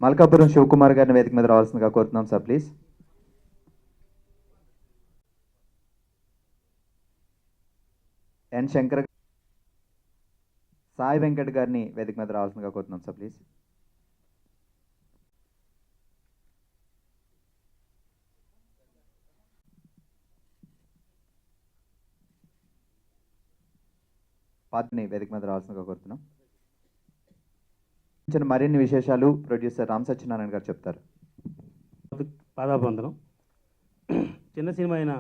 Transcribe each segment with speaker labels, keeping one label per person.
Speaker 1: మల్కాపురం శివకుమార్ గారిని వేదిక మీద రావాల్సిందిగా కోరుతున్నాం సార్ ప్లీజ్. ఎన్ శంకర్, సాయి వెంకట్ గారిని వేదిక మీద రావాల్సిందిగా కోరుతున్నాం సార్ ప్లీజ్. పాత్రని వేదిక మీద రావాల్సిందిగా కోరుతున్నాం. మరిన్ని విశేషాలు ప్రొడ్యూసర్ రామ్ సత్యనారాయణ గారు చెప్తారు.
Speaker 2: పాదాబంధనం. చిన్న సినిమా అయినా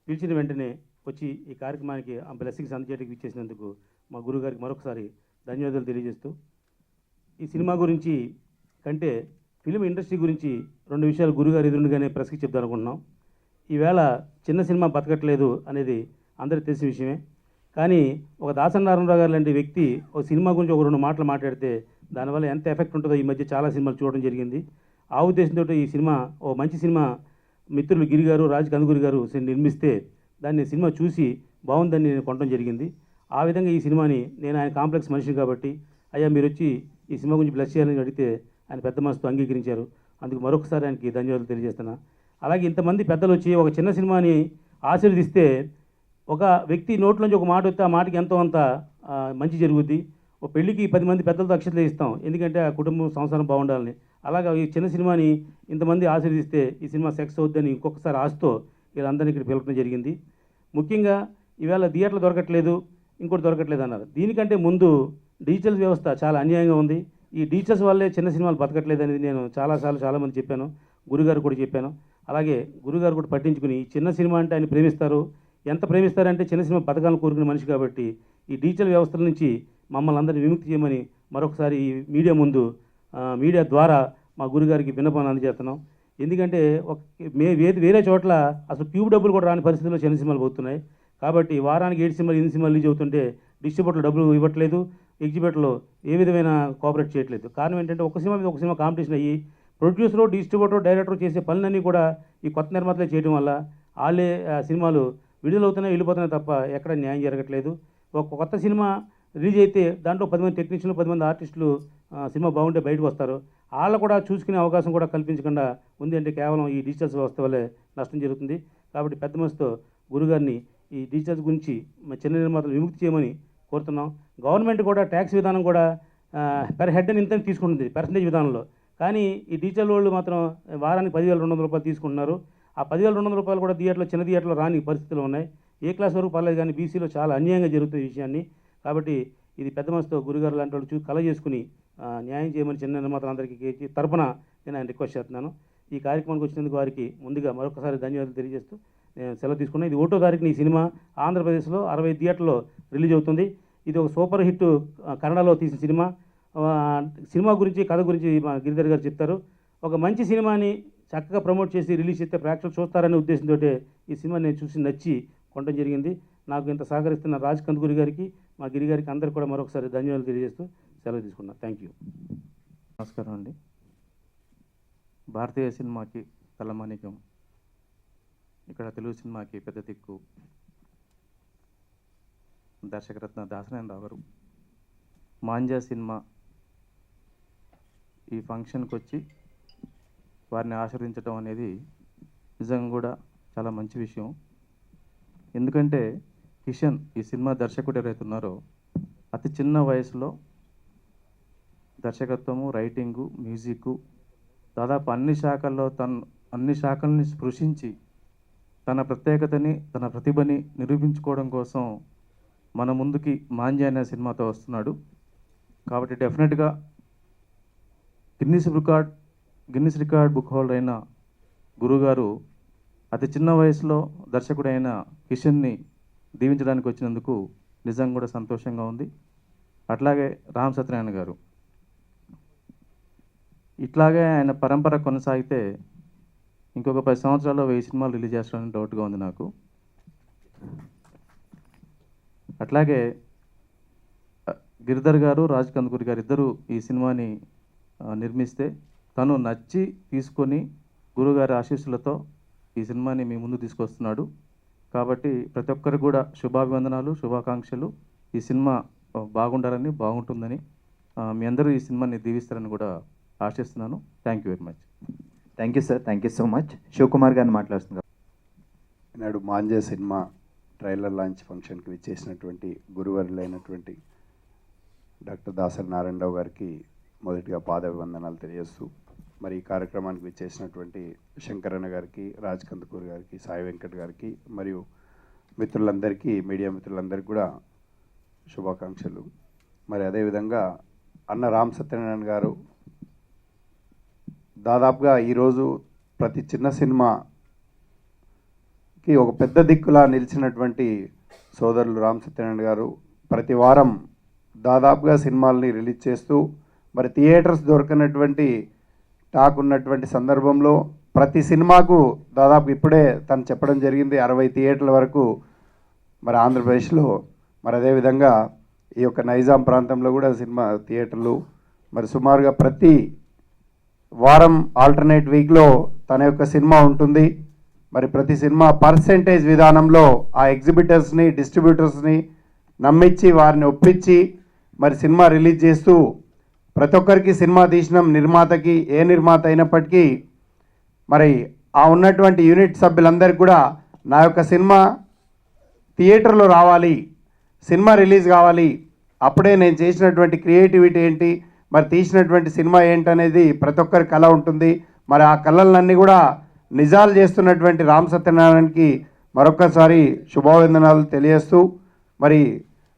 Speaker 2: పిలిచిన వెంటనే వచ్చి ఈ కార్యక్రమానికి ఆ బ్లెస్సింగ్స్ అందజేయడానికి ఇచ్చేసినందుకు మా గురుగారికి మరొకసారి ధన్యవాదాలు తెలియజేస్తూ, ఈ సినిమా గురించి కంటే ఫిలిం ఇండస్ట్రీ గురించి 2 విషయాలు గురుగారు ఎదురుగానే ప్రెస్కి చెప్తారనుకుంటున్నాం. ఈవేళ చిన్న సినిమా బతకట్లేదు అనేది అందరికీ తెలిసిన విషయమే. కానీ ఒక దాసనారాయణరావు గారు లాంటి వ్యక్తి ఒక సినిమా గురించి ఒక 2 మాటలు మాట్లాడితే దానివల్ల ఎంత ఎఫెక్ట్ ఉంటుందో ఈ మధ్య చాలా సినిమాలు చూడడం జరిగింది. ఆ ఉద్దేశంతో ఈ సినిమా ఓ మంచి సినిమా మిత్రులు గిరి గారు, రాజ్ కందుకూరి గారు నిర్మిస్తే దాన్ని సినిమా చూసి బాగుందని నేను కొనడం జరిగింది. ఆ విధంగా ఈ సినిమాని నేను ఆయన కాంప్లెక్స్ మనిషిని కాబట్టి, అయ్యా మీరు వచ్చి ఈ సినిమా గురించి బ్లెస్ చేయాలని అడిగితే ఆయన పెద్ద మనసుతో అంగీకరించారు. అందుకు మరొకసారి ఆయనకి ధన్యవాదాలు తెలియజేస్తున్నా. అలాగే ఇంతమంది పెద్దలు వచ్చి ఒక చిన్న సినిమాని ఆశీర్వదిస్తే ఒక వ్యక్తి నోట్లోంచి ఒక మాట వస్తే ఆ మాటకి ఎంతో అంత మంచి జరుగుద్ది. ఒక పెళ్ళికి 10 మంది పెద్దలతో అక్షతలు ఇస్తాం, ఎందుకంటే ఆ కుటుంబం సంసారం బాగుండాలని. అలాగా ఈ చిన్న సినిమాని ఇంతమంది ఆశీర్వదిస్తే ఈ సినిమా సక్సెస్ అవుద్దని ఇంకొకసారి ఆశతో వీళ్ళందరినీ ఇక్కడ పిలవడం జరిగింది. ముఖ్యంగా ఈవేళ థియేటర్లు దొరకట్లేదు, ఇంకోటి దొరకట్లేదు అన్నారు. దీనికంటే ముందు డిజిటల్ వ్యవస్థ చాలా అన్యాయంగా ఉంది. ఈ డిజిటల్స్ వల్లే చిన్న సినిమాలు బతకట్లేదు అనేది నేను చాలామంది చెప్పాను, గురుగారు కూడా చెప్పాను. అలాగే గురుగారు కూడా పట్టించుకుని ఈ చిన్న సినిమా అంటే ఆయన ప్రేమిస్తారు. ఎంత ప్రేమిస్తారంటే చిన్న సినిమా బతకాలను కోరుకునే మనిషి కాబట్టి ఈ డిజిటల్ వ్యవస్థల నుంచి మమ్మల్ని అందరినీ విముక్తి చేయమని మరొకసారి ఈ మీడియా ద్వారా మా గురుగారికి విన్నపాన్ని అందజేస్తున్నాం. ఎందుకంటే వేరే చోట్ల అసలు ట్యూబ్ డబ్బులు కూడా రాని పరిస్థితుల్లో చిన్న సినిమాలు పోతున్నాయి. కాబట్టి వారానికి 7 సినిమాలు 8 సినిమాలు రిలీజ్ అవుతుంటే డిస్ట్రిబ్యూటర్లు డబ్బులు ఇవ్వట్లేదు, ఎగ్జిబిటర్లు ఏ విధమైన కోఆపరేట్ చేయట్లేదు. కారణం ఏంటంటే ఒక సినిమా మీద ఒక సినిమా కాంపిటీషన్ అయ్యి ప్రొడ్యూసరు, డిస్ట్రిబ్యూటర్, డైరెక్టర్ చేసే పనులన్నీ కూడా ఈ కొత్త నిర్మాతలే చేయడం వల్ల వాళ్ళే సినిమాలు విడుదలవుతున్నాయి, వెళ్ళిపోతున్నాయి తప్ప ఎక్కడ న్యాయం జరగట్లేదు. ఒక కొత్త సినిమా రిలీజ్ అయితే దాంట్లో 10 మంది టెక్నీషియన్లు, 10 మంది ఆర్టిస్టులు సినిమా బాగుంటే బయటకు వస్తారు. వాళ్ళు కూడా చూసుకునే అవకాశం కూడా కల్పించకుండా ఉంది. అంటే కేవలం ఈ డిజిటల్స్ వ్యవస్థ వల్లే నష్టం జరుగుతుంది. కాబట్టి పెద్ద మనసుతో గురుగారిని ఈ డిజిటల్స్ గురించి చిన్న నిర్మాతలు విముక్తి చేయమని కోరుతున్నాం. గవర్నమెంట్ కూడా ట్యాక్స్ విధానం కూడా పెర్ హెడ్ అని ఇంత తీసుకుంటుంది పర్సంటేజ్ విధానంలో. కానీ ఈ డిజిటల్ వాళ్ళు మాత్రం వారానికి 10,200 రూపాయలు తీసుకుంటున్నారు. ఆ 10,200 రూపాయలు కూడా చిన్న థియేటర్లో రాని పరిస్థితులు ఉన్నాయి. ఏ క్లాస్ వరకు పర్లేదు, కానీ బీసీలో చాలా అన్యాయంగా జరుగుతుంది ఈ విషయాన్ని. కాబట్టి ఇది పెద్ద మనసుతో గురుగారు లాంటి వాళ్ళు కల చేసుకుని న్యాయం చేయమని చిన్న నిర్మాతలందరికీ తరపున నేను ఆయన రిక్వెస్ట్ చేస్తున్నాను. ఈ కార్యక్రమానికి వచ్చినందుకు వారికి ముందుగా మరొకసారి ధన్యవాదాలు తెలియజేస్తూ నేను సెలవు తీసుకున్నాను. ఇది 1వ తారీఖున ఈ సినిమా ఆంధ్రప్రదేశ్లో 60 థియేటర్లో రిలీజ్ అవుతుంది. ఇది ఒక సూపర్ హిట్ కన్నడలో తీసిన సినిమా. సినిమా గురించి, కథ గురించి మా గిరిధర్ గారు చెప్తారు. ఒక మంచి సినిమాని చక్కగా ప్రమోట్ చేసి రిలీజ్ చేస్తే ప్రేక్షకులు చూస్తారనే ఉద్దేశంతో ఈ సినిమా నేను చూసి నచ్చి కొనడం జరిగింది. నాకు ఇంత సహకరిస్తున్న రాజ్ కందుకూరి గారికి, మా గిరి గారికి అందరికీ కూడా మరొకసారి ధన్యవాదాలు తెలియజేస్తూ సెలవు తీసుకున్నాను. Thank you.
Speaker 3: నమస్కారం అండి. భారతీయ సినిమాకి తలమానికం, ఇక్కడ తెలుగు సినిమాకి పెద్ద దిక్కు దర్శకరత్న దాసనారాయణరావు గారు మాంజా సినిమా ఈ ఫంక్షన్కి వచ్చి వారిని ఆశీర్వదించడం అనేది నిజంగా కూడా చాలా మంచి విషయం. ఎందుకంటే కిషన్ ఈ సినిమా దర్శకుడు ఎవరైతే ఉన్నారో అతి చిన్న వయసులో దర్శకత్వము, రైటింగు, మ్యూజిక్ దాదాపు అన్ని శాఖల్ని స్పృశించి తన ప్రత్యేకతని, తన ప్రతిభని నిరూపించుకోవడం కోసం మన ముందుకి మాంజా అనే సినిమాతో వస్తున్నాడు. కాబట్టి డెఫినెట్గా గిన్నిస్ రికార్డ్ బుక్ హోల్డర్ అయిన గురుగారు అతి చిన్న వయసులో దర్శకుడైన కిషన్ని దీవించడానికి వచ్చినందుకు నిజంగా కూడా సంతోషంగా ఉంది. అట్లాగే రామ్ సత్యనారాయణ గారు ఇట్లాగే ఆయన పరంపర కొనసాగితే ఇంకొక 10 సంవత్సరాల్లో 1000 సినిమాలు రిలీజ్ చేస్తారని డౌట్గా ఉంది నాకు. అట్లాగే గిరిధర్ గారు, రాజ్ కందుకూరి గారు ఇద్దరు ఈ సినిమాని నిర్మిస్తే తను నచ్చి తీసుకొని గురుగారి ఆశీస్సులతో ఈ సినిమాని మీ ముందు తీసుకొస్తున్నాడు. కాబట్టి ప్రతి ఒక్కరు కూడా శుభాభివందనాలు, శుభాకాంక్షలు. ఈ సినిమా బాగుండాలని, బాగుంటుందని, మీ అందరూ ఈ సినిమాని దీవిస్తారని కూడా ఆశిస్తున్నాను. Thank you very much.
Speaker 1: Thank you sir, thank you so much. Shivakumar గారిని మాట్లాడుతున్నారు.
Speaker 4: ఈనాడు మాంజే సినిమా ట్రైలర్ లాంచ్ ఫంక్షన్కి విచ్చేసినటువంటి గురువర్యులైనటువంటి డాక్టర్ దాసరి నారాయణరావు గారికి మొదటిగా పాదాభివందనాలు తెలియజేస్తూ, మరి ఈ కార్యక్రమానికి విచ్చేసినటువంటి శంకరన్న గారికి, రాజ్ కందుకూర్ గారికి, సాయి వెంకట్ గారికి మరియు మిత్రులందరికీ, మీడియా మిత్రులందరికీ కూడా శుభాకాంక్షలు. మరి అదేవిధంగా అన్న రామ్ సత్యనారాయణ గారు దాదాపుగా ఈరోజు ప్రతి చిన్న సినిమాకి ఒక పెద్ద దిక్కులా నిలిచినటువంటి సోదరులు రామ్ సత్యనారాయణ గారు ప్రతి వారం దాదాపుగా సినిమాల్ని రిలీజ్ చేస్తూ, మరి థియేటర్స్ దొరకనటువంటి టాక్ ఉన్నటువంటి సందర్భంలో ప్రతి సినిమాకు దాదాపు ఇప్పుడే తను చెప్పడం జరిగింది 60 థియేటర్ల వరకు మరి ఆంధ్రప్రదేశ్లో, మరి అదేవిధంగా ఈ యొక్క నైజాం ప్రాంతంలో కూడా సినిమా థియేటర్లు, మరి సుమారుగా ప్రతి వారం ఆల్టర్నేట్ వీక్లో తన యొక్క సినిమా ఉంటుంది. మరి ప్రతి సినిమా పర్సెంటేజ్ విధానంలో ఆ ఎగ్జిబిటర్స్ని, డిస్ట్రిబ్యూటర్స్ని నమ్మించి వారిని ఒప్పించి మరి సినిమా రిలీజ్ చేస్తూ ప్రతి ఒక్కరికి సినిమా తీసిన నిర్మాతకి, ఏ నిర్మాత అయినప్పటికీ మరి ఆ ఉన్నటువంటి యూనిట్ సభ్యులందరికీ కూడా నా యొక్క సినిమా థియేటర్లో రావాలి, సినిమా రిలీజ్ కావాలి, అప్పుడే నేను చేసినటువంటి క్రియేటివిటీ ఏంటి, మరి తీసినటువంటి సినిమా ఏంటనేది ప్రతి ఒక్కరి కళ ఉంటుంది. మరి ఆ కళలన్నీ కూడా నిజాలు చేస్తున్నటువంటి రామ్ సత్యనారాయణకి మరొక్కసారి శుభావందనాలు తెలియజేస్తూ, మరి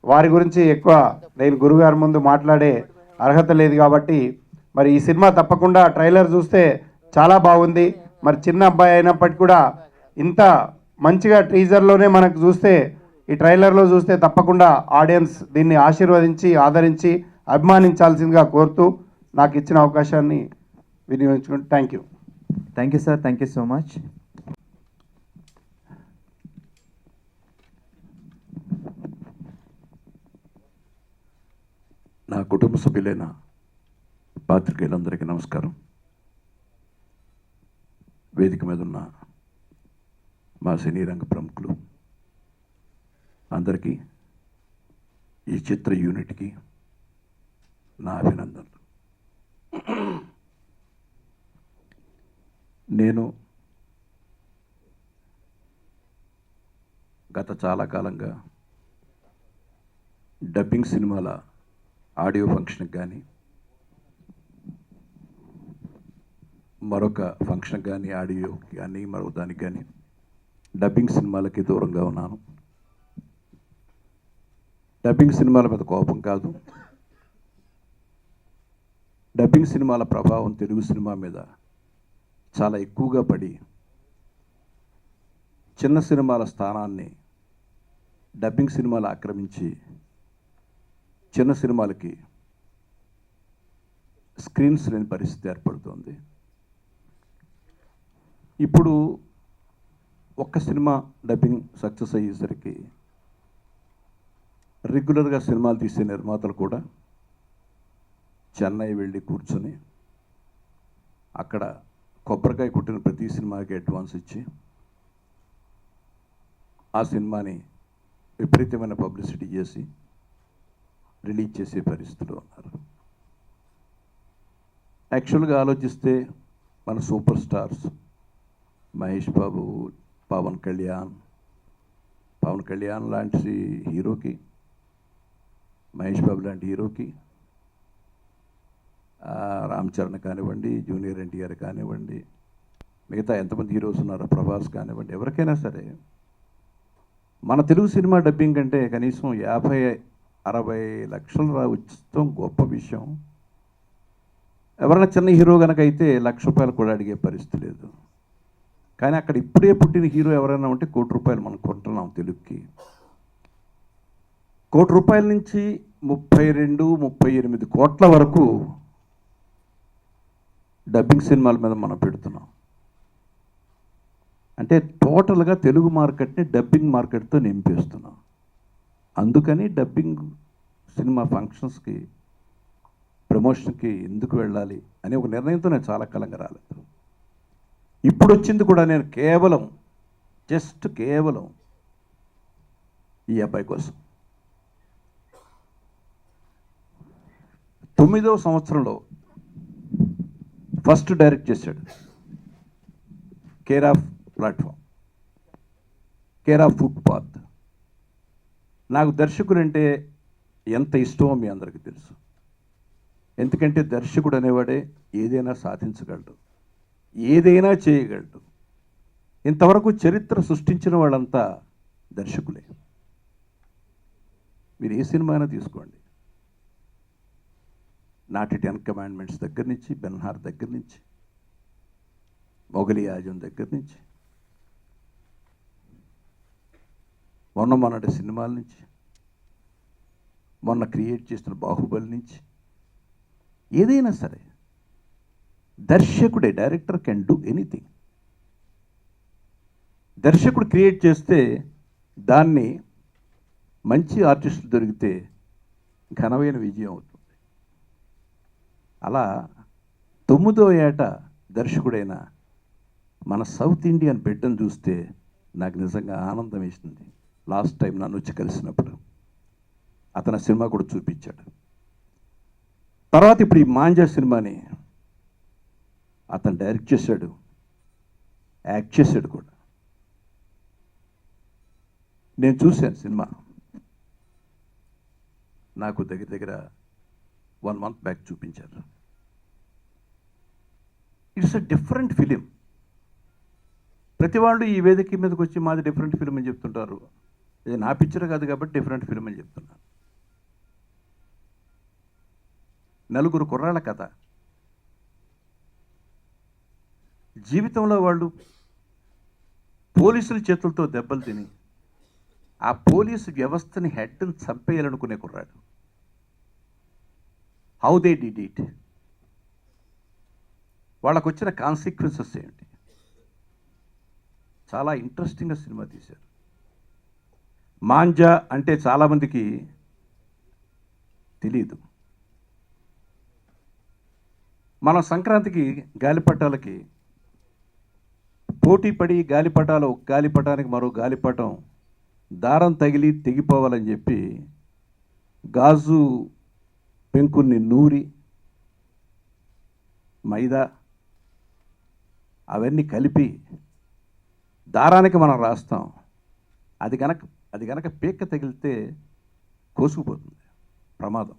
Speaker 4: వారి గురించి ఎక్కువ నేను గురుగారి ముందు మాట్లాడే అర్హత లేదు కాబట్టి మరి ఈ సినిమా తప్పకుండా ట్రైలర్ చూస్తే చాలా బాగుంది. మరి చిన్న అబ్బాయి అయినప్పటికీ కూడా ఇంత మంచిగా టీజర్లోనే మనకు చూస్తే, ఈ ట్రైలర్లో చూస్తే తప్పకుండా ఆడియన్స్ దీన్ని ఆశీర్వదించి, ఆదరించి, అభిమానించాల్సిందిగా కోరుతూ నాకు ఇచ్చిన అవకాశాన్ని వినియోగించుకుంటూ thank you.
Speaker 1: Thank you sir, thank you so much.
Speaker 5: నా కుటుంబ సభ్యులైన పాత్రికేయులందరికీ నమస్కారం. వేదిక మీద ఉన్న మా సినీ రంగ ప్రముఖులు అందరికీ, ఈ చిత్ర యూనిట్కి నా అభినందనలు. నేను గత చాలా కాలంగా డబ్బింగ్ సినిమాల ఆడియో ఫంక్షన్కి కానీ, మరొక ఫంక్షన్కి కానీ, ఆడియోకి కానీ, మరొక దానికి కానీ డబ్బింగ్ సినిమాలకి దూరంగా ఉన్నాను. డబ్బింగ్ సినిమాల మీద కోపం కాదు, డబ్బింగ్ సినిమాల ప్రభావం తెలుగు సినిమా మీద చాలా ఎక్కువగా పడి చిన్న సినిమాల స్థానాన్ని డబ్బింగ్ సినిమాలు ఆక్రమించి చిన్న సినిమాలకి స్క్రీన్స్ లేని పరిస్థితి ఏర్పడుతుంది. ఇప్పుడు ఒక్క సినిమా డబ్బింగ్ సక్సెస్ అయ్యేసరికి రెగ్యులర్గా సినిమాలు తీసే నిర్మాతలు కూడా చెన్నై వెళ్ళి కూర్చొని అక్కడ కొబ్బరికాయ కుట్టిన ప్రతి సినిమాకి అడ్వాన్స్ ఇచ్చి ఆ సినిమాని విపరీతమైన పబ్లిసిటీ చేసి రిలీజ్ చేసే పరిస్థితిలో ఉన్నారు. యాక్చువల్గా ఆలోచిస్తే మన సూపర్ స్టార్స్ మహేష్ బాబు, పవన్ కళ్యాణ్ లాంటి హీరోకి, మహేష్ బాబు లాంటి హీరోకి, రామ్ చరణ్ కానివ్వండి, జూనియర్ ఎన్టీఆర్ కానివ్వండి, మిగతా ఎంతమంది హీరోస్ ఉన్నారో, ప్రభాస్ కానివ్వండి, ఎవరికైనా సరే మన తెలుగు సినిమా డబ్బింగ్ అంటే కనీసం 50-60 లక్షలు రావచ్చడం గొప్ప విషయం. ఎవరైనా చిన్న హీరో కనుక అయితే ₹1,00,000 కూడా అడిగే పరిస్థితి లేదు. కానీ అక్కడ ఇప్పుడే పుట్టిన హీరో ఎవరైనా ఉంటే ₹1,00,00,000 మనం కొంటున్నాం తెలుగుకి. ₹1,00,00,000 నుంచి 32-38 కోట్ల వరకు డబ్బింగ్ సినిమాల మీద మనం పెడుతున్నాం. అంటే టోటల్గా తెలుగు మార్కెట్ని డబ్బింగ్ మార్కెట్తో నింపేస్తున్నాం. అందుకని డబ్బింగ్ సినిమా ఫంక్షన్స్కి, ప్రమోషన్కి ఎందుకు వెళ్ళాలి అని ఒక నిర్ణయంతో నేను చాలా కాలంగా రాలేదు. ఇప్పుడు వచ్చింది కూడా నేను కేవలం ఈ అబ్బాయి కోసం. 9వ సంవత్సరంలో ఫస్ట్ డైరెక్ట్ చేశాడు. Care of platform, care of footpath. నాకు దర్శకుడు అంటే ఎంత ఇష్టమో మీ అందరికీ తెలుసు. ఎందుకంటే దర్శకుడు అనేవాడే ఏదైనా సాధించగలడు, ఏదైనా చేయగలడు. ఇంతవరకు చరిత్ర సృష్టించిన వాళ్ళంతా దర్శకులే. మీరు ఏ సినిమా అయినా తీసుకోండి, నాటి 10 కమాండ్మెంట్స్ దగ్గర నుంచి, బెన్హార్ దగ్గర నుంచి, మొఘలి ఆజం దగ్గర నుంచి, మొన్నటి సినిమాల నుంచి, మొన్న క్రియేట్ చేసిన బాహుబలి నుంచి, ఏదైనా సరే దర్శకుడే, డైరెక్టర్ కెన్ డూ ఎనీథింగ్. దర్శకుడు క్రియేట్ చేస్తే దాన్ని మంచి ఆర్టిస్టులు దొరికితే ఘనమైన విజయం అవుతుంది. అలా 9వ ఏట దర్శకుడైన మన సౌత్ ఇండియన్ బిడ్డను చూస్తే నాకు నిజంగా ఆనందం వేసింది. లాస్ట్ టైం నన్ను వచ్చి కలిసినప్పుడు అతను సినిమా కూడా చూపించాడు. తర్వాత ఇప్పుడు ఈ మాంజా సినిమాని అతను డైరెక్ట్ చేశాడు, యాక్ట్ చేశాడు కూడా. నేను చూశాను సినిమా, నాకు దగ్గర 1 మంత్ బ్యాక్ చూపించారు. It's a different film. ప్రతి వాళ్ళు ఈ వేదిక మీదకి వచ్చి మాది డిఫరెంట్ ఫిలిం అని చెప్తుంటారు. ఇది నా పిక్చర్ కాదు కాబట్టి డిఫరెంట్ ఫిలిం అని చెప్తున్నాను. నలుగురు కుర్రాళ్ళ కథ. జీవితంలో వాళ్ళు పోలీసుల చేతులతో దెబ్బలు తిని ఆ పోలీసు వ్యవస్థని హెడ్ని చంపేయాలనుకునే కుర్రాడు. హౌ దే డిడ్ ఇట్, వాళ్ళకు వచ్చిన కాన్సిక్వెన్సెస్ ఏంటి. చాలా ఇంట్రెస్టింగ్గా సినిమా తీశారు. మాంజా అంటే చాలామందికి తెలీదు. మన సంక్రాంతికి గాలిపటాలకి పోటీ పడి గాలిపటాలు, ఒక గాలిపటానికి మరో గాలిపటం దారం తగిలి తెగిపోవాలని చెప్పి గాజు పెంకుల్ని నూరి మైదా అవన్నీ కలిపి దారానికి మనం రాస్తాం. అది గనక పీక్క తగిలితే కోసుకుపోతుంది, ప్రమాదం.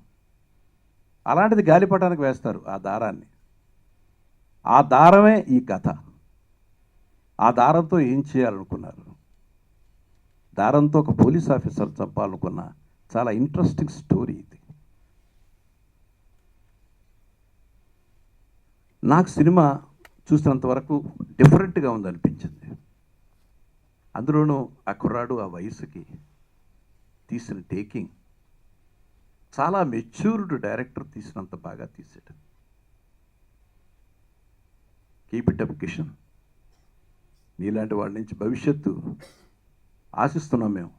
Speaker 5: అలాంటిది గాలిపటానికి వేస్తారు ఆ దారాన్ని. ఆ దారమే ఈ కథ. ఆ దారంతో ఏం చేయాలనుకున్నారు? దారంతో ఒక పోలీస్ ఆఫీసర్ చంపాలనుకున్న చాలా ఇంట్రెస్టింగ్ స్టోరీ ఇది. నాకు సినిమా చూసినంత వరకు డిఫరెంట్గా ఉందనిపించింది. అందులోనూ ఆ కుర్రాడు ఆ వయసుకి తీసిన టేకింగ్, చాలా మెచ్యూర్డ్ డైరెక్టర్ తీసినంత బాగా తీసాడు. Keep it up Kishan. నీలాంటి వాళ్ళ నుంచి భవిష్యత్తు ఆశిస్తున్నాం మేము.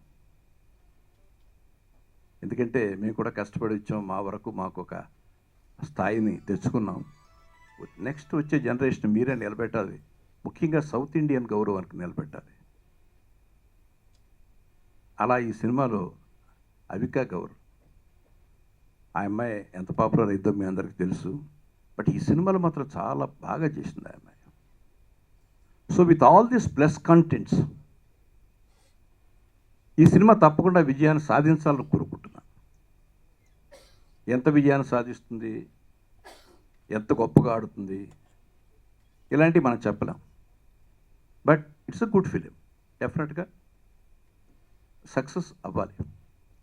Speaker 5: ఎందుకంటే మేము కూడా కష్టపడి వచ్చాం, మా వరకు మాకు ఒక స్థాయిని తెచ్చుకున్నాం. నెక్స్ట్ వచ్చే జనరేషన్ మీరే నిలబెట్టాలి. ముఖ్యంగా సౌత్ ఇండియన్ గౌరవానికి నిలబెట్టాలి. అలా ఈ సినిమాలో అవికా గౌర్, ఆ అమ్మాయి ఎంత పాపులర్ అయిద్దో మీ అందరికీ తెలుసు. బట్ ఈ సినిమాలో మాత్రం చాలా బాగా చేసింది ఆ అమ్మాయి. So with all this plus contents ఈ సినిమా తప్పకుండా విజయాన్ని సాధించాలని కోరుకుంటున్నాను. ఎంత విజయాన్ని సాధిస్తుంది, ఎంత గొప్పగా ఆడుతుంది, ఇలాంటివి మనం చెప్పలేం. But it's a good film. డెఫినెట్గా సక్సెస్ అవ్వాలి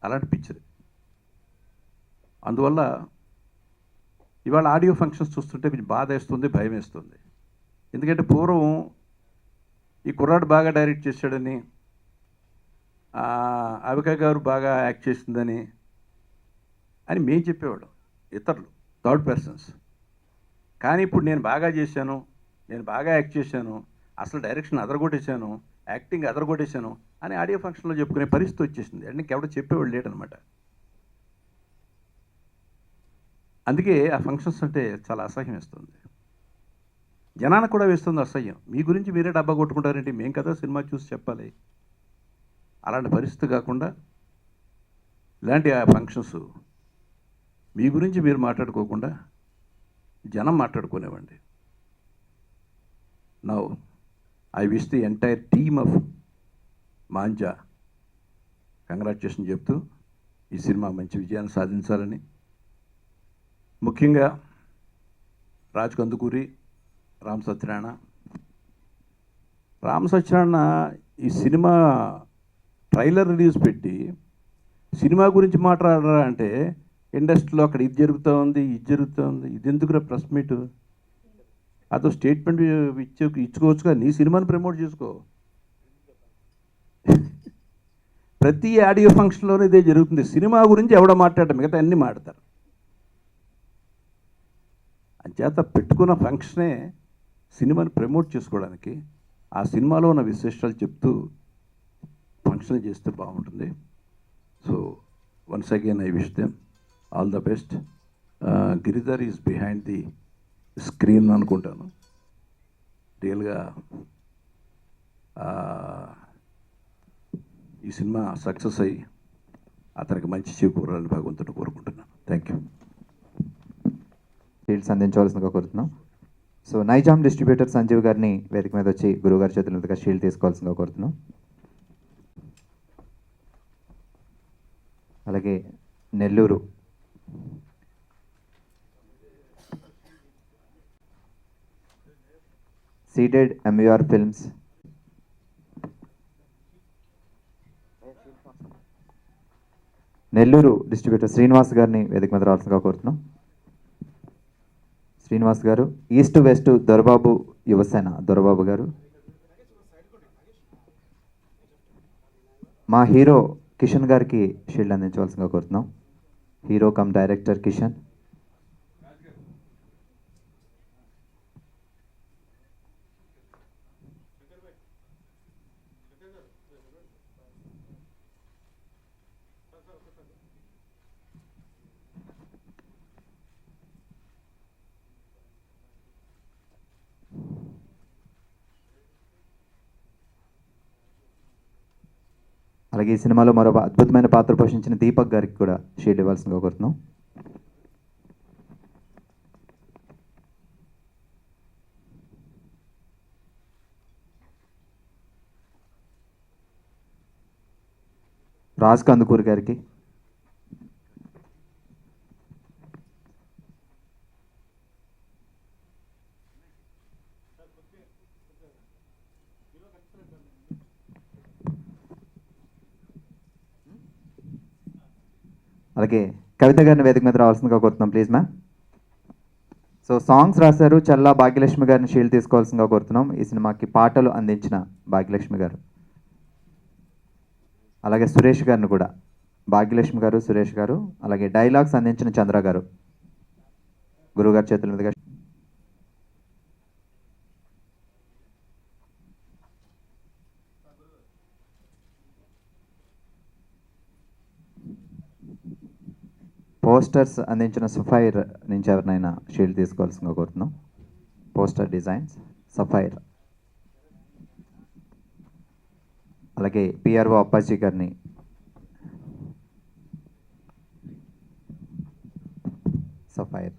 Speaker 5: అలాంటి పిక్చర్. అందువల్ల ఇవాళ ఆడియో ఫంక్షన్స్ చూస్తుంటే కొంచెం బాధ వేస్తుంది, భయం వేస్తుంది. ఎందుకంటే పూర్వం ఈ కుర్రాడు బాగా డైరెక్ట్ చేశాడని, అవికా గారు బాగా యాక్ట్ చేసిందని అని మేము చెప్పేవాళ్ళం, ఇతరులు, థర్డ్ పర్సన్స్. కానీ ఇప్పుడు నేను బాగా చేశాను, నేను బాగా యాక్ట్ చేశాను, అసలు డైరెక్షన్ అదరగొట్టేశాను, యాక్టింగ్ అదరగొట్టేశాను అని ఆడియో ఫంక్షన్లో చెప్పుకునే పరిస్థితి వచ్చేసింది. అంటే ఇంకెవడో చెప్పేవాళ్ళు లేడనమాట. అందుకే ఆ ఫంక్షన్స్ అంటే చాలా అసహ్యం వేస్తుంది, జనానికి కూడా వేస్తుంది అసహ్యం. మీ గురించి మీరే డబ్బా కొట్టుకుంటారేంటి, మేము కదా సినిమా చూసి చెప్పాలి. అలాంటి పరిస్థితి కాకుండా ఇలాంటి ఆ ఫంక్షన్స్ మీ గురించి మీరు మాట్లాడుకోకుండా జనం మాట్లాడుకునేవ్వండి. Now I wish the entire team of Manja congratulation చెప్తూ ఈ సినిమా మంచి విజయాన్ని సాధించాలని, ముఖ్యంగా రాజ్ కందుకూరి, రామ్ సత్యనారాయణ. రామ్ సత్యనారాయణ ఈ సినిమా ట్రైలర్ రిలీజ్ పెట్టి సినిమా గురించి మాట్లాడరా అంటే ఇండస్ట్రీలో అక్కడ ఇది జరుగుతూ ఉంది, ఇది జరుగుతూ ఉంది, ఇది ఎందుకురా ప్రెస్ మీట్, అదో స్టేట్మెంట్ ఇచ్చుకోవచ్చుగా, నీ సినిమాని ప్రమోట్ చేసుకో. ప్రతి ఆడియో ఫంక్షన్లోనే ఇదే జరుగుతుంది. సినిమా గురించి ఎవడో మాట్లాడటం, మిగతా అన్నీ మాట్లాడతారు. అంచేత పెట్టుకున్న ఫంక్షనే సినిమాని ప్రమోట్ చేసుకోవడానికి, ఆ సినిమాలో ఉన్న విశేషాలు చెప్తూ ఫంక్షన్ చేస్తే బాగుంటుంది. So once again I wish them all the best. Giridhar is behind the screen అనుకుంటాను. రియల్గా ఈ సినిమా సక్సెస్ అయ్యి అతనికి మంచి చేకూరాలని భగవంతుని కోరుకుంటున్నాను. Thank you.
Speaker 1: షీల్డ్స్ అందించవలసిందిగా కోరుతున్నాం. సో నైజాం డిస్ట్రిబ్యూటర్ సంజీవ్ గారిని వేదిక మీద వచ్చి గురువుగారి చేతుల మీదుగా షీల్డ్ తీసుకోవాల్సిందిగా కోరుతున్నాం. అలాగే Nellore ceded MUR films Nellore distributor Srinivas గారిని వేదిక మీద రావాల్సిందిగా కోరుతున్నాం. శ్రీనివాస్ గారు, ఈస్ట్ వెస్ట్ దొరబాబు యువసేన దొరబాబు గారు, మా హీరో కిషన్ గారికి షీల్డ్ అందించవలసిందిగా కోరుతున్నాం. Hero cum director Kishan. అలాగే ఈ సినిమాలో మరో అద్భుతమైన పాత్ర పోషించిన దీపక్ గారికి కూడా షీల్డ్ ఇవ్వాల్సిందిగా కోరుతున్నాం. రాజ్ కందుకూరి గారికి, అలాగే కవిత గారిని వేదిక మీద రావాల్సిందిగా కోరుతున్నాం. Please ma'am. సో సాంగ్స్ రాశారు చల్లా భాగ్యలక్ష్మి గారిని షీల్డ్ తీసుకోవాల్సిందిగా కోరుతున్నాం. ఈ సినిమాకి పాటలు అందించిన భాగ్యలక్ష్మి గారు, అలాగే సురేష్ గారిని కూడా, భాగ్యలక్ష్మి గారు, సురేష్ గారు, అలాగే డైలాగ్స్ అందించిన చంద్ర గారు గురువుగారి చేతుల మీదుగా. పోస్టర్స్ అందించిన సఫైర్ నుంచి ఎవరినైనా షీల్డ్ తీసుకోవాల్సిందిగా కోరుతున్నాం. Poster designs sapphire. అలాగే పిఆర్ఓ అప్పాజీ గారిని, సఫైర్.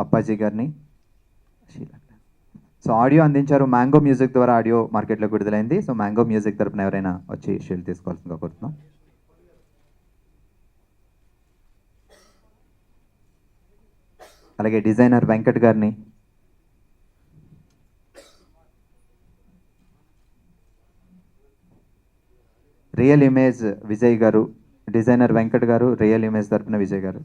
Speaker 1: అప్పాజీ గారిని షీల్డ్. సో ఆడియో అందించారు మ్యాంగో మ్యూజిక్ ద్వారా, ఆడియో మార్కెట్లోకి విడుదలైంది. సో మ్యాంగో మ్యూజిక్ తరపున ఎవరైనా వచ్చి షీల్డ్ తీసుకోవాల్సిందిగా కోరుతున్నాం. అలాగే డిజైనర్ వెంకట్ గారిని, రియల్ ఇమేజ్ విజయ్ గారు, డిజైనర్ వెంకట్ గారు, రియల్ ఇమేజ్ తరపున విజయ్ గారు.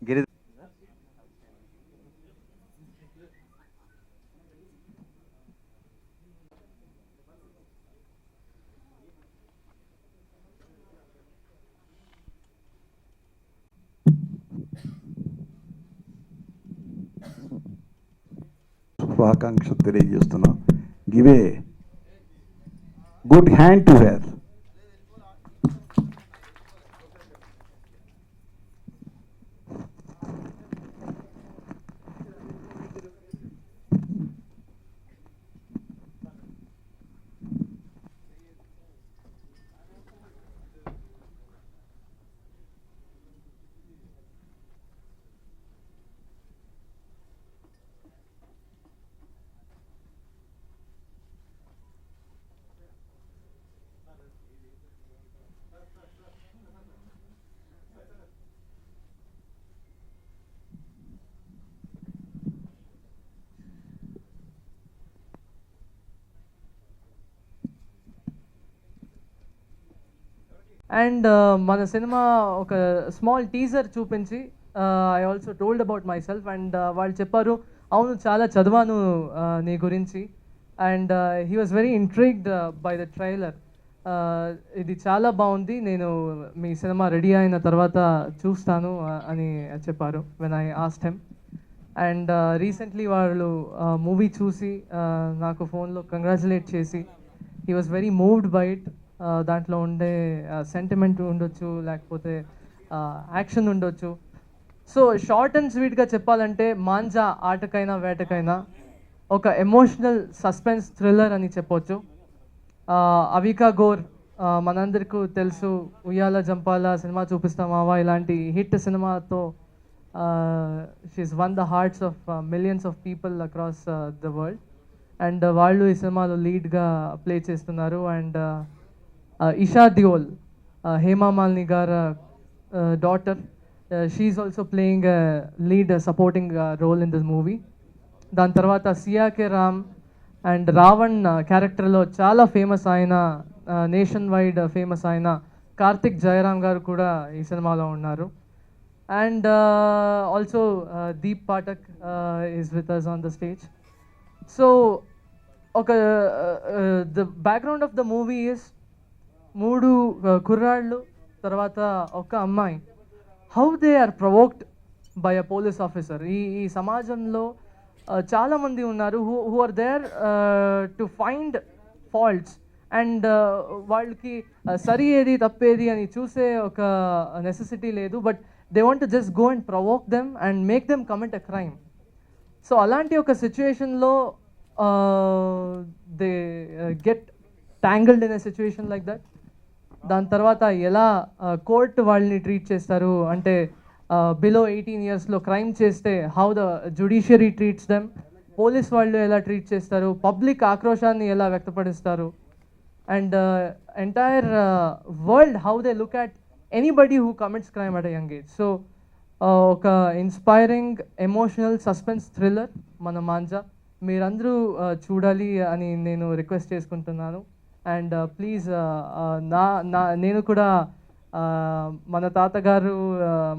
Speaker 1: గిరి
Speaker 5: శుభాకాంక్షలు తెలియజేస్తున్నాం. Give a good hand to her.
Speaker 6: And మన సినిమా ఒక స్మాల్ టీజర్ చూపించి I also told about myself and వాళ్ళు చెప్పారు అవును చాలా చదివాను నీ గురించి and he was very intrigued by the trailer. ఇది చాలా బాగుంది, నేను మీ సినిమా రెడీ అయిన తర్వాత చూస్తాను అని చెప్పారు when I asked him. And recently వాళ్ళు మూవీ చూసి నాకు ఫోన్లో కంగ్రాచులేట్ చేసి he was very moved by it. దాంట్లో ఉండే సెంటిమెంట్ ఉండొచ్చు, లేకపోతే యాక్షన్ ఉండొచ్చు. సో షార్ట్ అండ్ స్వీట్గా చెప్పాలంటే మాంజా ఆటకైనా వేటకైనా ఒక ఎమోషనల్ సస్పెన్స్ థ్రిల్లర్ అని చెప్పొచ్చు. అవికా గోర్ మనందరికీ తెలుసు, ఉయ్యాల జంపాల సినిమా చూపిస్తామావా ఇలాంటి హిట్ సినిమాతో she is won the hearts of millions of people across the world. And వాళ్ళు ఈ సినిమాలో లీడ్గా ప్లే చేస్తున్నారు. అండ్ ఇషా దియోల్, హేమా మాలిని గారు daughter, she is also playing lead supporting role in this movie. దాని తర్వాత సియాకే రామ్ అండ్ రావణ్ క్యారెక్టర్లో చాలా ఫేమస్ అయిన, నేషన్ వైడ్ ఫేమస్ అయిన కార్తిక్ జయరామ్ గారు కూడా ఈ సినిమాలో ఉన్నారు. And also Deep Pathak is with us on the stage. So ఒక the background of the movie is 3 కుర్రాళ్ళు తర్వాత ఒక అమ్మాయి, how they are provoked by a police officer. ఈ సమాజంలో చాలామంది ఉన్నారు who are there to find faults and వాళ్ళకి సరి ఏది తప్పేది అని చూసే ఒక నెసెసిటీ లేదు, but they want to just go and provoke them and make them commit a crime. So అలాంటి ఒక సిచ్యువేషన్లో they get tangled in a situation like that. దాని తర్వాత ఎలా కోర్టు వాళ్ళని ట్రీట్ చేస్తారు అంటే బిలో 18 ఇయర్స్లో క్రైమ్ చేస్తే how the judiciary treats them, police వాళ్ళు ఎలా ట్రీట్ చేస్తారు, పబ్లిక్ ఆక్రోశాన్ని ఎలా వ్యక్తపరుస్తారు, and entire world how they look at anybody who commits crime at a young age. So ఒక ఇన్స్పైరింగ్ ఎమోషనల్ సస్పెన్స్ థ్రిల్లర్ మన మాంజా మీరందరూ చూడాలి అని నేను రిక్వెస్ట్ చేసుకుంటున్నాను. అండ్ ప్లీజ్ నేను కూడా మన తాతగారు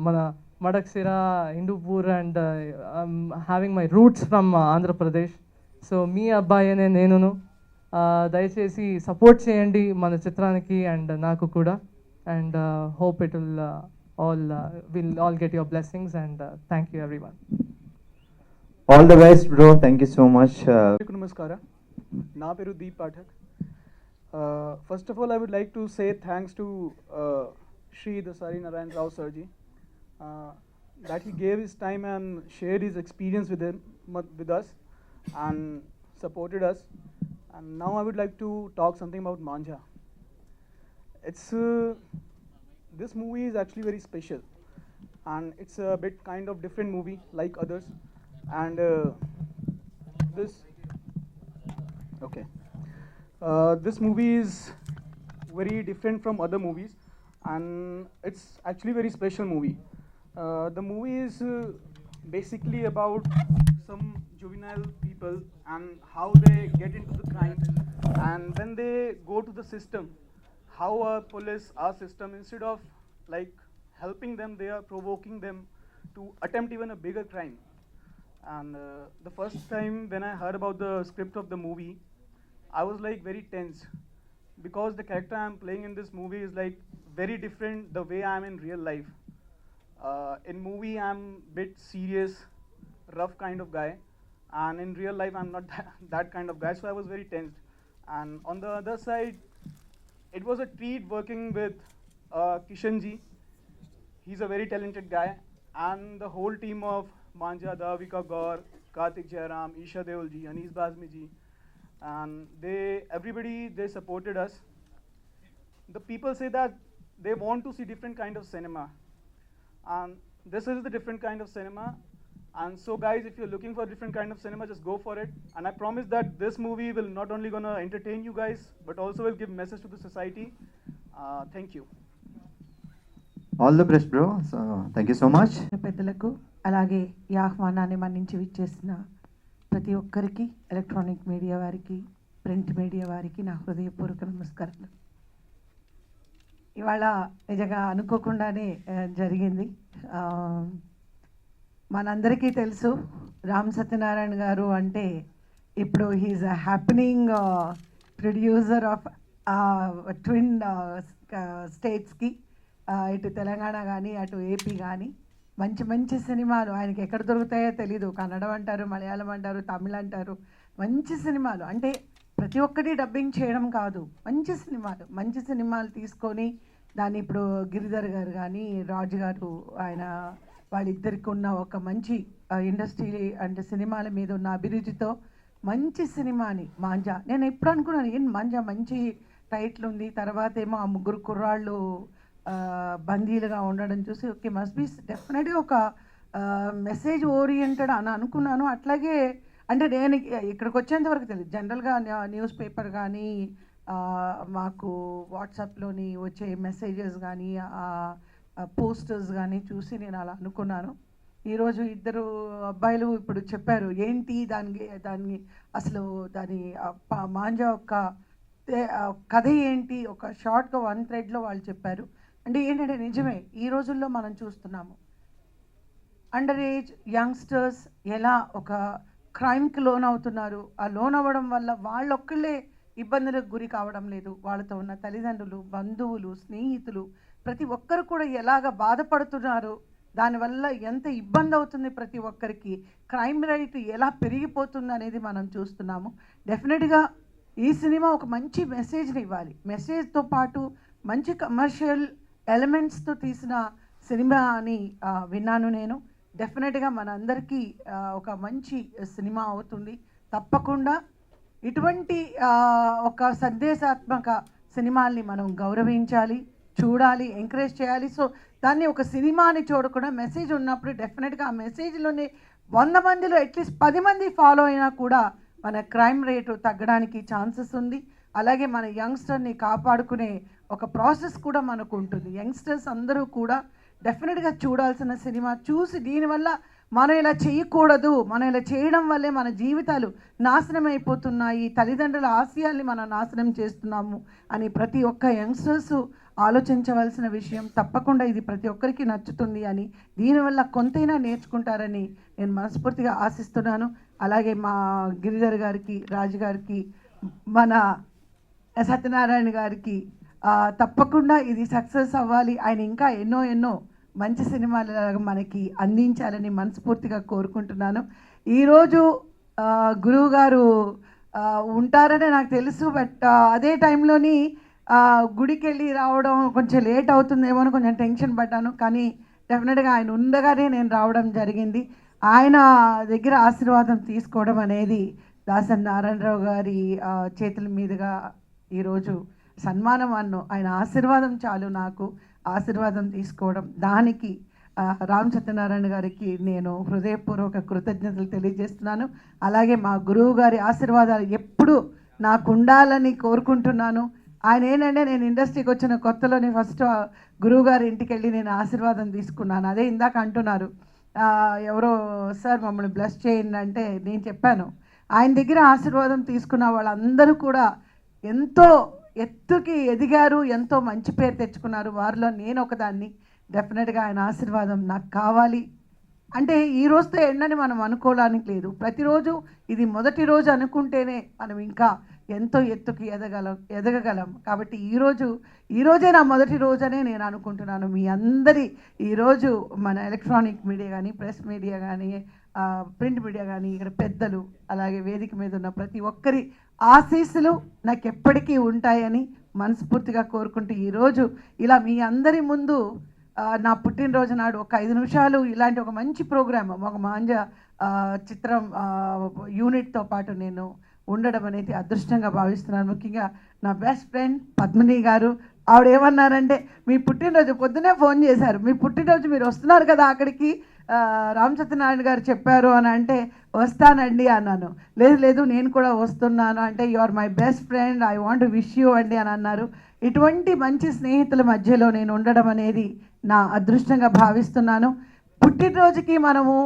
Speaker 6: మన Madakasira, Hindupur and having my roots from Andhra Pradesh. So మీ అబ్బాయి అనే నేనును దయచేసి సపోర్ట్ చేయండి మన చిత్రానికి అండ్ నాకు కూడా. And hope it will all get your blessings and thank you everyone.
Speaker 1: All the best bro, thank you so much.
Speaker 7: ನಮಸ್ಕಾರ, నా పేరు Deep Pathak. First of all, I would like to say thanks to Shri Dasari Narayan Rao Sirji that he gave his time and shared his experience with us and supported us. And now I would like to talk something about Manja. It's this movie is actually very special and it's a bit kind of different movie like others. And this movie is very different from other movies and it's actually very special movie. The movie is basically about some juvenile people and how they get into the crime, and when they go to the system, how our system, instead of like helping them, they are provoking them to attempt even a bigger crime. And the first time when I heard about the script of the movie, I was like very tense because the character I'm playing in this movie is like very different the way I'm in real life. In movie I'm bit serious, rough kind of guy, and in real life I'm not that kind of guy, so I was very tensed. And on the other side, it was a treat working with Kishanji. He's a very talented guy, and the whole team of Manja, Davika Gaur, Kartik Jairam, Isha Deol ji, Anis Bazmi ji, and everybody supported us. The people say that they want to see different kind of cinema, and this is the different kind of cinema. And so guys, if you're looking for a different kind of cinema, just go for it. And I promise that this movie will not only gonna entertain you guys, but also will give message to the society. Thank you.
Speaker 1: All the best bro, so thank you so much.
Speaker 8: పెద్దలకు అలాగే ఈ ఆహ్వానాన్ని మన్నించి విచ్చేసిన ప్రతి ఒక్కరికి, electronic media వారికి, print media వారికి నా హృదయపూర్వక నమస్కారాలు. ఇవాళ నిజంగా అనుకోకుండానే జరిగింది. ఆ, మనందరికీ తెలుసు రామ్ సత్యనారాయణ గారు అంటే ఇప్పుడు he is a happening producer of twin స్టేట్స్కి, ఇటు తెలంగాణ కానీ అటు ఏపీ కానీ మంచి మంచి సినిమాలు ఆయనకి ఎక్కడ దొరుకుతాయో తెలీదు. కన్నడం అంటారు, మలయాళం అంటారు, తమిళ్ అంటారు. మంచి సినిమాలు అంటే ప్రతి ఒక్కటి డబ్బింగ్ చేయడం కాదు, మంచి సినిమాలు తీసుకొని దాన్ని ఇప్పుడు గిరిధర్ గారు కానీ రాజు గారు ఆయన వాళ్ళిద్దరికి ఉన్న ఒక మంచి ఇండస్ట్రీ అంటే సినిమాల మీద ఉన్న అభిరుచితో మంచి సినిమాని మాంజా, నేను ఎప్పుడు అనుకున్నాను ఏం మాంజా మంచి టైటిల్ ఉంది, తర్వాత ఏమో ఆ ముగ్గురు కుర్రాళ్ళు బందీలుగా ఉండడం చూసి ఓకే మస్ట్ బి డెఫినెట్గా ఒక మెసేజ్ ఓరియంటెడ్ అని అనుకున్నాను. అట్లాగే అంటే నేను ఇక్కడికి వచ్చేంత వరకు తెలియదు, జనరల్గా న్యూస్ పేపర్ కానీ మాకు వాట్సాప్లోని వచ్చే మెసేజెస్ కానీ పోస్టర్స్ కానీ చూసి నేను అలా అనుకున్నాను. ఈరోజు ఇద్దరు అబ్బాయిలు ఇప్పుడు చెప్పారు ఏంటి దాన్ని అసలు దాని మాంజా యొక్క కథ ఏంటి, ఒక షార్ట్గా 1 థ్రెడ్లో వాళ్ళు చెప్పారు. అంటే ఏంటంటే నిజమే ఈ రోజుల్లో మనం చూస్తున్నాము అండర్ ఏజ్ యంగ్స్టర్స్ ఎలా ఒక క్రైమ్కి లోన్ అవుతున్నారు. ఆ లోన్ అవ్వడం వల్ల వాళ్ళొక్కళ్ళే ఇబ్బందులకు గురి కావడం లేదు, వాళ్ళతో ఉన్న తల్లిదండ్రులు, బంధువులు, స్నేహితులు ప్రతి ఒక్కరు కూడా ఎలాగ బాధపడుతున్నారు, దానివల్ల ఎంత ఇబ్బంది అవుతుంది ప్రతి ఒక్కరికి, క్రైమ్ రేట్ ఎలా పెరిగిపోతుంది అనేది మనం చూస్తున్నాము. డెఫినెట్గా ఈ సినిమా ఒక మంచి మెసేజ్ని ఇవ్వాలి. మెసేజ్తో పాటు మంచి కమర్షియల్ ఎలిమెంట్స్తో తీసిన సినిమా అని విన్నాను నేను. డెఫినెట్గా మనందరికీ ఒక మంచి సినిమా అవుతుంది. తప్పకుండా ఇటువంటి ఒక సందేశాత్మక సినిమాల్ని మనం గౌరవించాలి, చూడాలి, ఎంకరేజ్ చేయాలి. సో దాన్ని ఒక సినిమాని చూడకుండా మెసేజ్ ఉన్నప్పుడు డెఫినెట్గా ఆ మెసేజ్లోనే 100 మందిలో అట్లీస్ట్ 10 మంది ఫాలో అయినా కూడా మన క్రైమ్ రేటు తగ్గడానికి ఛాన్సెస్ ఉంది. అలాగే మన యంగ్స్టర్ని కాపాడుకునే ఒక ప్రాసెస్ కూడా మనకు ఉంటుంది. యంగ్స్టర్స్ అందరూ కూడా డెఫినెట్గా చూడాల్సిన సినిమా. చూసి దీనివల్ల మనం ఇలా చేయకూడదు, మనం ఇలా చేయడం వల్లే మన జీవితాలు నాశనం అయిపోతున్నాయి, తల్లిదండ్రుల ఆశయాల్ని మనం నాశనం చేస్తున్నాము అని ప్రతి ఒక్క యంగ్స్టర్స్ ఆలోచించవలసిన విషయం. తప్పకుండా ఇది ప్రతి ఒక్కరికి నచ్చుతుంది అని, దీనివల్ల కొంతైనా నేర్చుకుంటారని నేను మనస్ఫూర్తిగా ఆశిస్తున్నాను. అలాగే మా గిరిధర్ గారికి, రాజు గారికి, మన సత్యనారాయణ గారికి తప్పకుండా ఇది సక్సెస్ అవ్వాలి. ఆయన ఇంకా ఎన్నో మంచి సినిమాలు మనకి అందించాలని మనస్ఫూర్తిగా కోరుకుంటున్నాను. ఈరోజు గురువు గారు ఉంటారని నాకు తెలుసు, బట్ అదే టైంలోని గుడికి వెళ్ళి రావడం కొంచెం లేట్ అవుతుందేమో అని కొంచెం టెన్షన్ పడ్డాను. కానీ డెఫినెట్గా ఆయన ఉండగానే నేను రావడం జరిగింది. ఆయన దగ్గర ఆశీర్వాదం తీసుకోవడం అనేది దాసరి నారాయణరావు గారి చేతుల మీదుగా ఈరోజు సన్మానం అన్ను, ఆయన ఆశీర్వాదం చాలు నాకు, ఆశీర్వాదం తీసుకోవడం. దానికి రామ్ సత్యనారాయణ గారికి నేను హృదయపూర్వక కృతజ్ఞతలు తెలియజేస్తున్నాను. అలాగే మా గురువు గారి ఆశీర్వాదాలు ఎప్పుడు నాకు ఉండాలని కోరుకుంటున్నాను. ఆయన ఏంటంటే నేను ఇండస్ట్రీకి వచ్చిన కొత్తలోనే ఫస్ట్ గురువు గారి ఇంటికి వెళ్ళి నేను ఆశీర్వాదం తీసుకున్నాను. అదే ఇందాక అంటున్నారు ఎవరో సార్ మమ్మల్ని బ్లెస్ చేయండి అంటే నేను చెప్పాను ఆయన దగ్గర ఆశీర్వాదం తీసుకున్న వాళ్ళందరూ కూడా ఎంతో ఎత్తుకి ఎదిగారు, ఎంతో మంచి పేరు తెచ్చుకున్నారు. వారిలో నేను ఒకదాన్ని. డెఫినెట్గా ఆయన ఆశీర్వాదం నాకు కావాలి. అంటే ఈ రోజుతో ఎండని మనం అనుకోవడానికి లేదు, ప్రతిరోజు ఇది మొదటి రోజు అనుకుంటేనే మనం ఇంకా ఎంతో ఎత్తుకి ఎదగగలం. కాబట్టి ఈరోజే నా మొదటి రోజనే నేను అనుకుంటున్నాను. మీ అందరి ఈరోజు మన ఎలక్ట్రానిక్ మీడియా కానీ, ప్రెస్ మీడియా కానీ, ప్రింట్ మీడియా కానీ, ఇక్కడ పెద్దలు, అలాగే వేదిక మీద ఉన్న ప్రతి ఒక్కరి ఆశీస్సులు నాకు ఎప్పటికీ ఉంటాయని మనస్ఫూర్తిగా కోరుకుంటూ ఈరోజు ఇలా మీ అందరి ముందు నా పుట్టినరోజు నాడు ఒక 5 నిమిషాలు ఇలాంటి ఒక మంచి ప్రోగ్రామ్, ఒక మాంజా చిత్రం యూనిట్తో పాటు నేను ఉండడం అనేది అదృష్టంగా భావిస్తున్నాను. ముఖ్యంగా నా బెస్ట్ ఫ్రెండ్ పద్మిని గారు, ఆవిడ ఏమన్నారంటే మీ పుట్టినరోజు పొద్దునే ఫోన్ చేశారు, మీ పుట్టినరోజు మీరు వస్తున్నారు కదా అక్కడికి, రామ్ సత్యనారాయణ గారు చెప్పారు అని అంటే వస్తానండి అన్నాను. లేదు నేను కూడా వస్తున్నాను అంటే you are my best friend, I want to wish you అండి అని అన్నారు. ఇటువంటి మంచి స్నేహితుల మధ్యలో నేను ఉండడం అనేది నా అదృష్టంగా భావిస్తున్నాను. పుట్టినరోజుకి మనము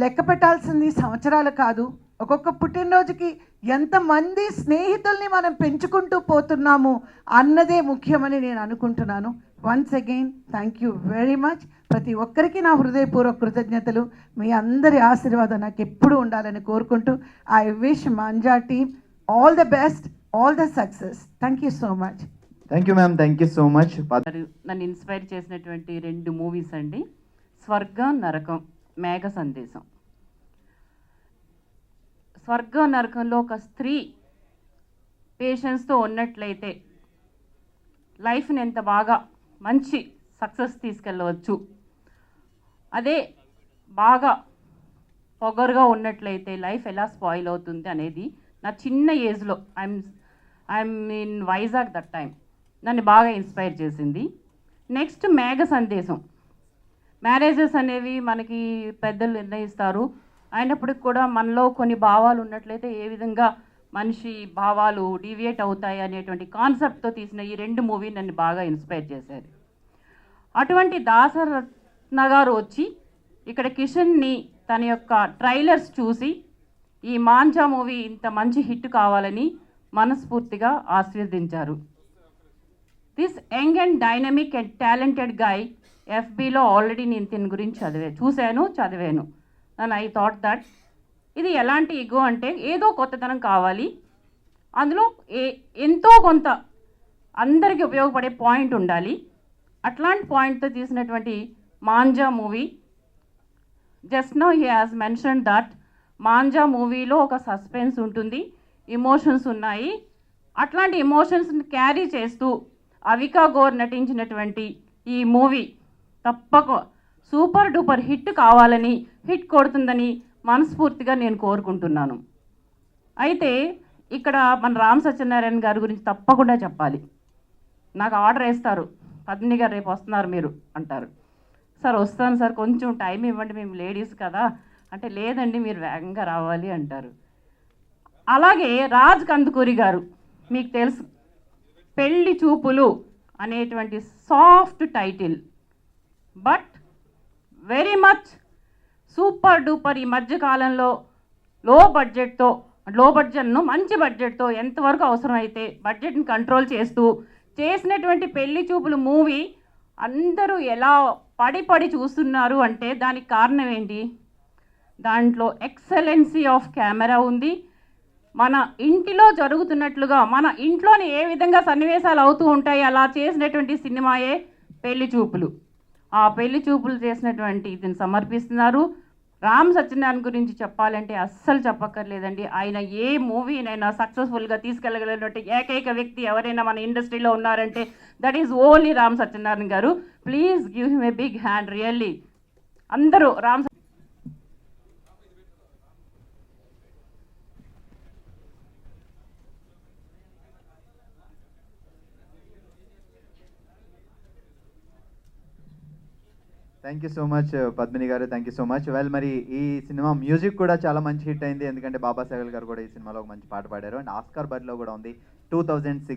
Speaker 8: లెక్క పెట్టాల్సింది సంవత్సరాలు కాదు, ఒక్కొక్క పుట్టినరోజుకి ఎంతమంది స్నేహితుల్ని మనం పెంచుకుంటూ పోతున్నాము అన్నదే ముఖ్యమని నేను అనుకుంటున్నాను. Once again thank you very much. ప్రతి ఒక్కరికి నా హృదయపూర్వక కృతజ్ఞతలు. మీ అందరి ఆశీర్వాదం నాకు ఎప్పుడూ ఉండాలని కోరుకుంటూ I wish manja team all the best, all the success. Thank you so much.
Speaker 1: Thank you ma'am, thank you so much.
Speaker 9: నన్ను ఇన్స్పైర్ చేసినటువంటి 2 మూవీస్ అండి, స్వర్గం నరకం, మేఘ సందేశం. స్వర్గం నరకంలో ఒక స్త్రీ పేషెన్స్తో ఉన్నట్లయితే లైఫ్ని ఎంత బాగా మంచి సక్సెస్ తీసుకెళ్ళవచ్చు, అదే బాగా పొగరుగా ఉన్నట్లయితే లైఫ్ ఎలా స్పాయిల్ అవుతుంది అనేది నా చిన్న ఏజ్లో I'm in Vizag that time నన్ను బాగా ఇన్స్పైర్ చేసింది. నెక్స్ట్ మేఘ సందేశం. మ్యారేజెస్ అనేవి మనకి పెద్దలు నిర్ణయిస్తారు, అయినప్పటికి కూడా మనలో కొన్ని భావాలు ఉన్నట్లయితే ఏ విధంగా మనిషి భావాలు డీవియేట్ అవుతాయి అనేటువంటి కాన్సెప్ట్తో తీసిన ఈ 2 మూవీ నన్ను బాగా ఇన్స్పైర్ చేశారు. అటువంటి దాసరత్న గారు వచ్చి ఇక్కడ కిషన్ని తన యొక్క ట్రైలర్స్ చూసి ఈ మాంజా మూవీ ఇంత మంచి హిట్ కావాలని మనస్ఫూర్తిగా ఆశీర్వదించారు. This young and dynamic and talented guy ఎఫ్బీలో ఆల్రెడీ నేను దీని గురించి చదివాను. అండ్ ఐ థాట్ దట్ ఇది ఎలాంటి ఇగో అంటే ఏదో కొత్తదనం కావాలి, అందులో ఎంతో కొంత అందరికీ ఉపయోగపడే పాయింట్ ఉండాలి. అట్లాంటి పాయింట్తో తీసినటువంటి manja movie. Just now he has mention that manja మూవీలో ఒక సస్పెన్స్ ఉంటుంది, ఎమోషన్స్ ఉన్నాయి. అట్లాంటి ఎమోషన్స్ని క్యారీ చేస్తూ అవికా గోర్ నటించినటువంటి ఈ మూవీ సూపర్ డూపర్ హిట్ కావాలని, హిట్ కొడుతుందని మనస్ఫూర్తిగా నేను కోరుకుంటున్నాను. అయితే ఇక్కడ మన రామ్ సత్యనారాయణ గారి గురించి తప్పకుండా చెప్పాలి. నాకు ఆర్డర్ వేస్తారు, పద్మిని గారు రేపు వస్తున్నారు మీరు అంటారు. సార్ వస్తాను సార్, కొంచెం టైం ఇవ్వండి, మేము లేడీస్ కదా అంటే, లేదండి మీరు వేగంగా రావాలి అంటారు. అలాగే రాజ్ కందుకూరి గారు, మీకు తెలుసు పెళ్లి చూపులు అనేటువంటి soft title, but very much super duper. ఈ మధ్యకాలంలో లో బడ్జెట్ను మంచి బడ్జెట్తో ఎంతవరకు అవసరమైతే బడ్జెట్ని కంట్రోల్ చేస్తూ చేసినటువంటి పెళ్లి చూపులు మూవీ అందరూ ఎలా పడి చూస్తున్నారు అంటే దానికి కారణం ఏంటి? దాంట్లో ఎక్సలెన్సీ ఆఫ్ కెమెరా ఉంది. మన ఇంటిలో జరుగుతున్నట్లుగా, మన ఇంట్లోని ఏ విధంగా సన్నివేశాలు అవుతూ ఉంటాయి అలా చేసినటువంటి సినిమాయే పెళ్లి చూపులు. ఆ పెళ్లి చూపులు చేసినటువంటి దీన్ని సమర్పిస్తున్నారు. రామ్ సత్యనారాయణ గురించి చెప్పాలంటే అస్సలు చెప్పక్కర్లేదండి. ఆయన ఏ మూవీనైనా సక్సెస్ఫుల్గా తీసుకెళ్ళగలిగినటువంటి ఏకైక వ్యక్తి ఎవరైనా మన ఇండస్ట్రీలో ఉన్నారంటే that is only Ram Satyanarayana గారు. Please give him a big hand. Really అందరూ Ram
Speaker 1: thank you so much Padmini గారు, thank you so much. Well, మరి ఈ సినిమా మ్యూజిక్ కూడా చాలా మంచి హిట్ అయింది, ఎందుకంటే బాబా సెహగల్ గారు కూడా ఈ సినిమాలో ఒక మంచి పాట పాడారు. అండ్ ఆస్కార్ బరిలో కూడా ఉంది 2006